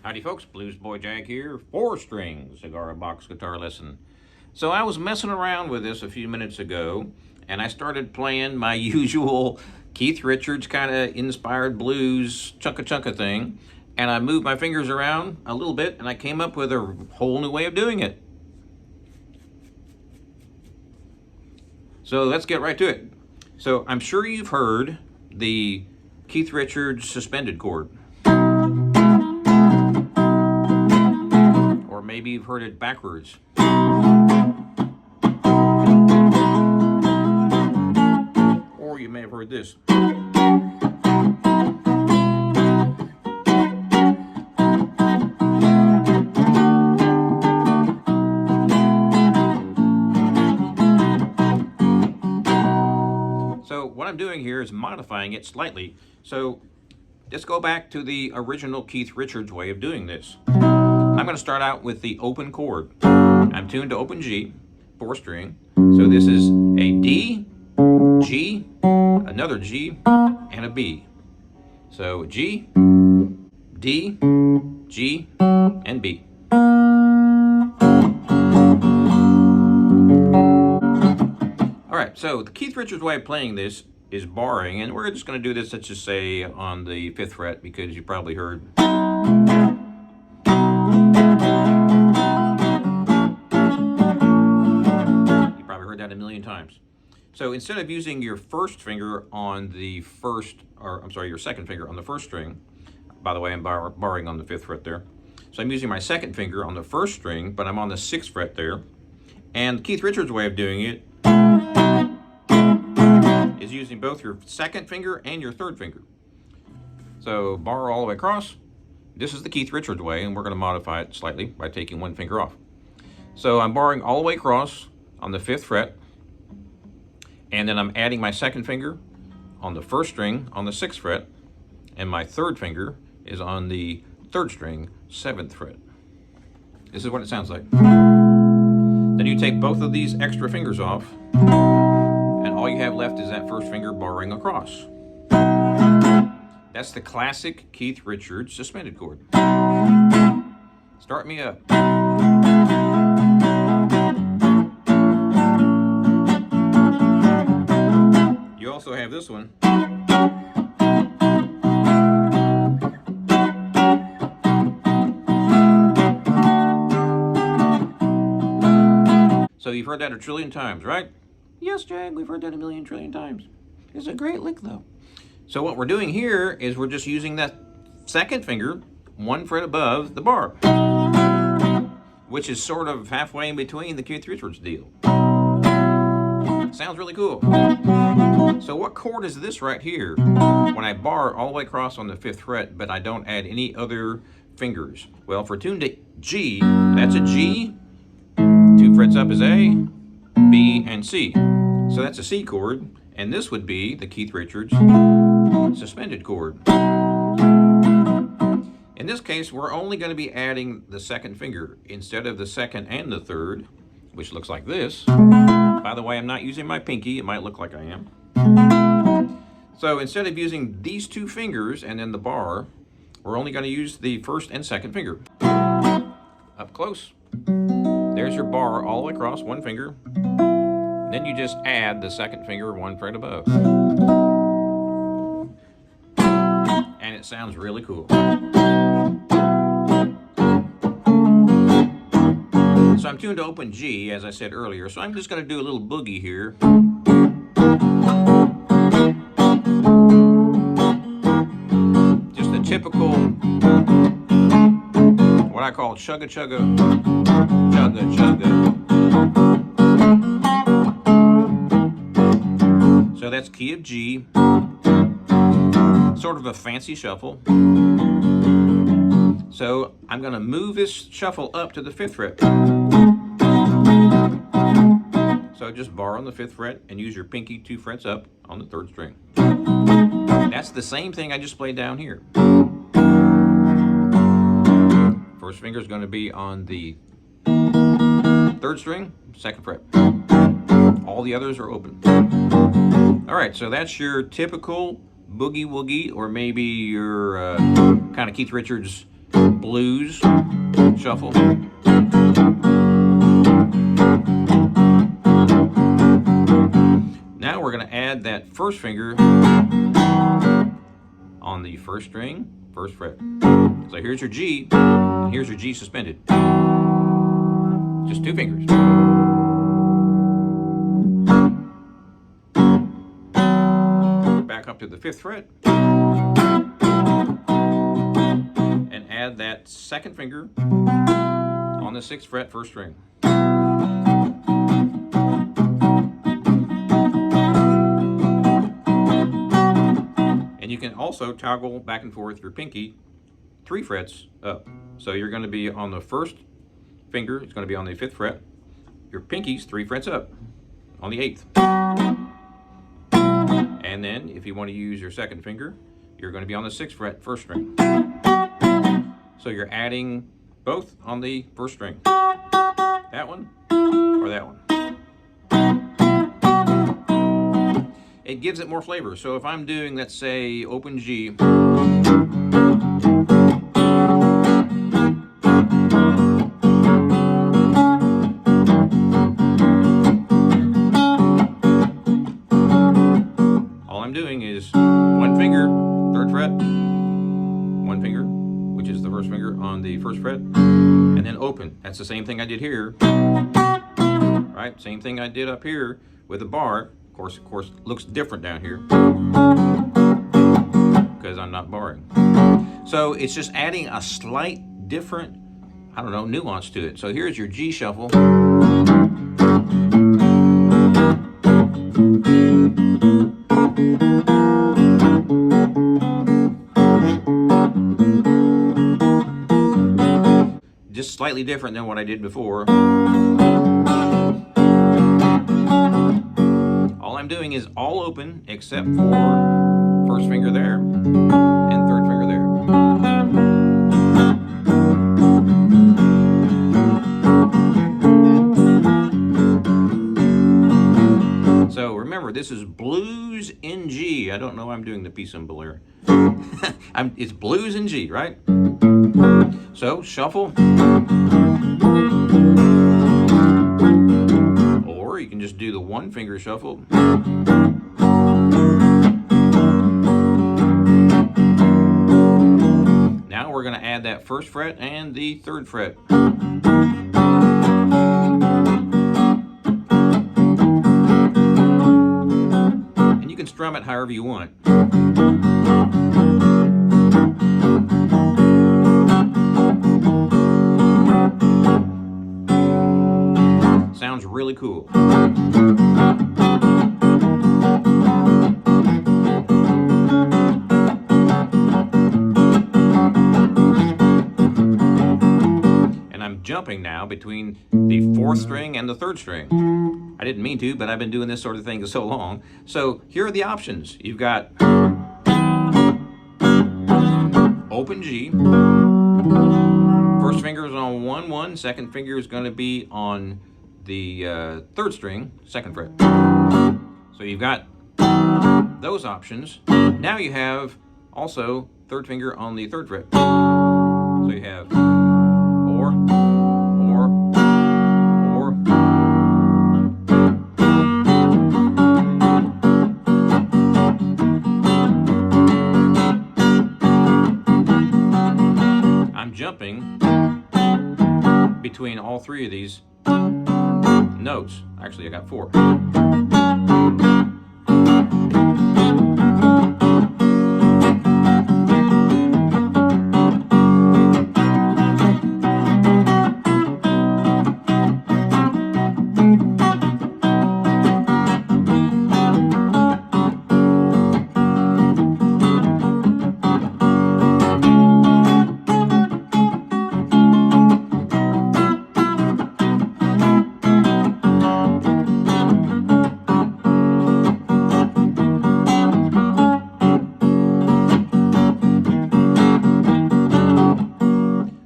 Howdy folks, Bluesboyjag here, 4-string cigar box guitar lesson. So I was messing around with this a few minutes ago, and I started playing my usual Keith Richards kind of inspired blues chugga thing, and I moved my fingers around a little bit, and I came up with a whole new way of doing it. So let's get right to it. So I'm sure you've heard the Keith Richards suspended chord. Or maybe you've heard it backwards. Or you may have heard this. So what I'm doing here is modifying it slightly. So let's go back to the original Keith Richards way of doing this. I'm going to start out with the open chord. I'm tuned to open G, 4-string. So this is a D, G, another G, and a B. So G, D, G, and B. All right, so the Keith Richards way of playing this is barring, and we're just going to do this, let's just say, on the 5th fret, because you probably heard. That a million times. So instead of using your first finger on the your second finger on the 1st string, by the way, I'm barring on the 5th fret there. So I'm using my second finger on the 1st string, but I'm on the 6th fret there. And Keith Richards' way of doing it is using both your 2nd finger and your 3rd finger. So bar all the way across. This is the Keith Richards way, and we're going to modify it slightly by taking one finger off. So I'm barring all the way across on the 5th fret, and then I'm adding my 2nd finger on the 1st string on the 6th fret, and my 3rd finger is on the 3rd string, 7th fret. This is what it sounds like. Then you take both of these extra fingers off, and all you have left is that 1st finger barring across. That's the classic Keith Richards suspended chord. Start me up. You also have this one. So you've heard that a trillion times, right? Yes, Jag, we've heard that a million trillion times. It's a great lick, though. So what we're doing here is we're just using that 2nd finger, 1 fret above the bar, which is sort of halfway in between the Keith Richards deal. Sounds really cool. So what chord is this right here when I bar all the way across on the 5th fret, but I don't add any other fingers? Well, if we're tuned to G, that's a G. 2 frets up is A, B, and C. So that's a C chord, and this would be the Keith Richards suspended chord. In this case, we're only going to be adding the 2nd finger instead of the 2nd and the 3rd, which looks like this. By the way, I'm not using my pinky. It might look like I am. So instead of using these 2 fingers and then the bar, we're only going to use the 1st and 2nd finger. Up close. There's your bar all the way across, 1 finger. Then Then you just add the second finger 1 fret above. And it sounds really cool. So I'm tuned to open G, as I said earlier, so I'm just going to do a little boogie here. Just a typical, what I call chugga chugga, chugga chugga. So that's key of G, sort of a fancy shuffle. So I'm going to move this shuffle up to the 5th fret. So just bar on the 5th fret and use your pinky 2 frets up on the 3rd string. That's the same thing I just played down here. First finger is going to be on the 3rd string, 2nd fret. All the others are open. All right, so that's your typical boogie woogie, or maybe your kind of Keith Richards blues shuffle. Now we're going to add that first finger on the 1st string, 1st fret. So here's your G, and here's your G suspended. Just 2 fingers. Back up to the 5th fret. And add that 2nd finger on the 6th fret, 1st string. And you can also toggle back and forth your pinky 3 frets up. So you're going to be on the 1st finger, it's going to be on the 5th fret. Your pinky's 3 frets up on the 8th. And then if you want to use your 2nd finger, you're going to be on the 6th fret, 1st string. So you're adding both on the 1st string. That one or that one. It gives it more flavor. So if I'm doing, let's say, open G, all I'm doing is 1 finger, 3rd fret, 1 finger, which is the 1st finger on the 1st fret, and then open. That's the same thing I did here, right? Same thing I did up here with the bar. Of course, looks different down here because I'm not barring. So it's just adding a slight different, I don't know, nuance to it. So here's your G shuffle. Just slightly different than what I did before. All I'm doing is all open except for 1st finger there and 3rd finger there. So remember, this is blues in G. I don't know why I'm doing the P symbol there. It's blues in G, right? So shuffle. Or you can just do the 1 finger shuffle. Now we're going to add that 1st fret and the 3rd fret. And you can strum it however you want. Sounds really cool. And I'm jumping now between the 4th string and the 3rd string. I didn't mean to, but I've been doing this sort of thing for so long. So here are the options. You've got open G. 1st finger is on 1-1, 2nd finger is going to be on the 3rd string, 2nd fret. So you've got those options. Now you have also 3rd finger on the 3rd fret. So you have or. between all three of these notes. Actually, I got 4.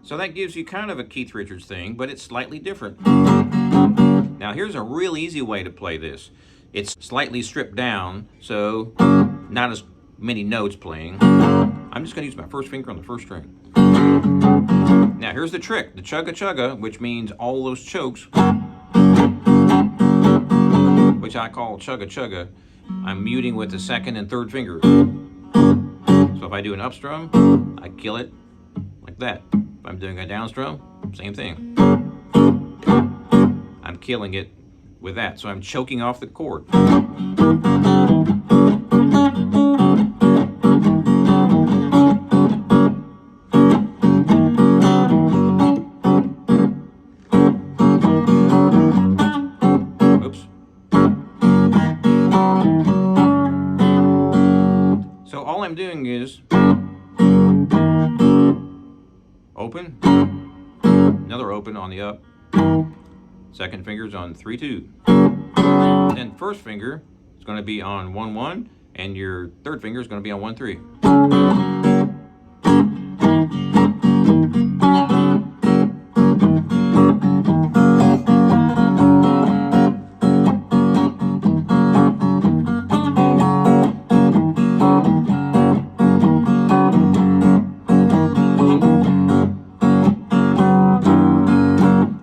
So that gives you kind of a Keith Richards thing, but it's slightly different. Now here's a real easy way to play this. It's slightly stripped down, so not as many notes playing. I'm just going to use my first finger on the first string. Now here's the trick, the chugga chugga, which means all those chokes, which I call chugga chugga. I'm muting with the second and third finger. So if I do an up strum, I kill it like that. If I'm doing a down strum, same thing. I'm killing it with that, so I'm choking off the chord. Oops. So all I'm doing is open, another open on the up, second finger's on 3-2. Then first finger is going to be on 1-1, and your third finger is going to be on 1-3.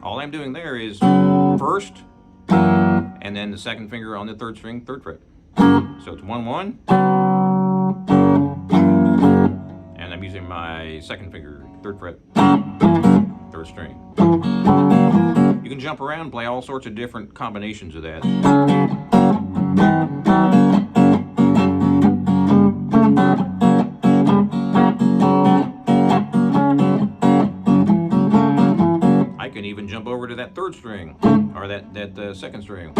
All I'm doing there is first, and then the second finger on the third string, third fret. So it's 1-1, and I'm using my second finger, third fret, third string. You can jump around, play all sorts of different combinations of that. I can even jump over to that third string, or that second string.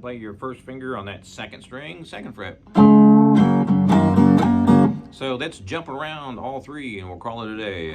Play your first finger on that second string, second fret. So let's jump around all three and we'll call it a day.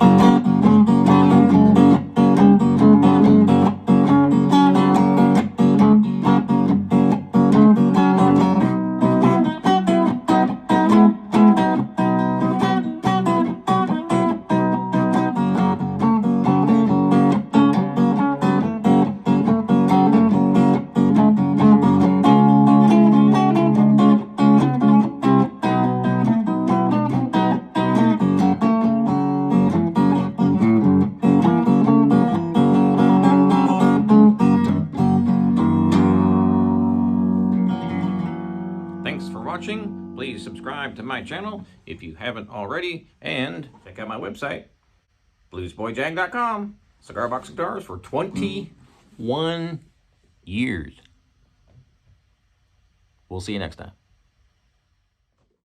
Thanks for watching. Please subscribe to my channel if you haven't already, and check out my website, bluesboyjag.com. Cigar box guitars for 21 years. We'll see you next time.